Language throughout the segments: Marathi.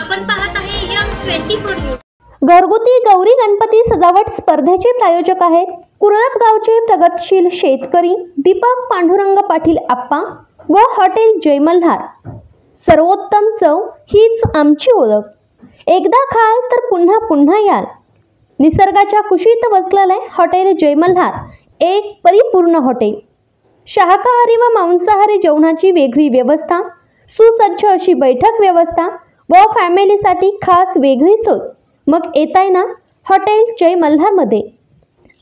आपण पाहत आहे M24 न्यूज। घरगुती गौरी गणपती सजावट स्पर्धेचे प्रायोजक आहेत कुरळप गावचे प्रगतशील शेतकरी दीपक पांडुरंग पाटील आप्पा व हॉटेल जय मल्हार। सर्वोत्तम चव हीच आमची ओळख, एकदा खाल तर पुन्हा पुन्हा याल। निसर्गाच्या कुशीत वसलेले हॉटेल जय मल्हार एक परिपूर्ण हॉटेल। शाकाहारी व मांसाहारी जेवणाची वेगळी व्यवस्था, सुसज्ज अशी बैठक व्यवस्था व फॅमिलीसाठी खास वेगळी सोय। मग येताय ना हॉटेल जय मल्हार मध्ये।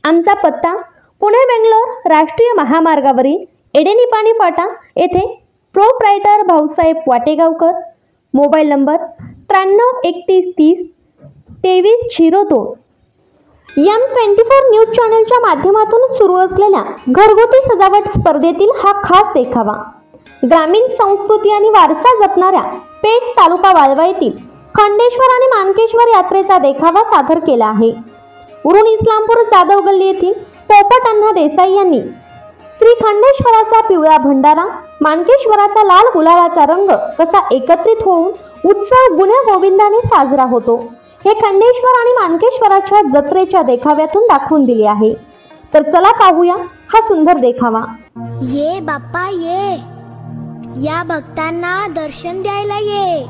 आमचा पत्ता पुणे बेंगलोर राष्ट्रीय महामार्गावरील एडेनी पाणी फाटा येथे। Proprietor Bhausaheb Vategaonkar. Mobile number 933130 2302। M24 news चॅनलच्या माध्यमातून सुरू असलेल्या घरगुती सजावट स्पर्धेतील हा खास देखावा ग्रामीण संस्कृती आणि वारसा जपणाऱ्या पेठ तालुका वाळवा येथील खंडेश्वर आणि मानकेश्वर यात्रेचा देखावा सादर केला आहे। उरण इस्लामपूर जाधव गल्ली येथील पोपट अण्णा देसाई यांनी श्री खंडेश्वराचा पिवळा भंडारा, मानकेश्वराचा लाल गुलालाचा रंग कसा एकत्रित होऊन उत्सव गुण्या गोविंदाने साजरा होतो हे खंडेश्वर आणि मानकेश्वराच्या जत्रेच्या देखाव्यातून दाखवून दिले आहे। तर चला पाहूया हा सुंदर देखावा। ये बाप्पा ये, या भक्तांना दर्शन द्यायला ये।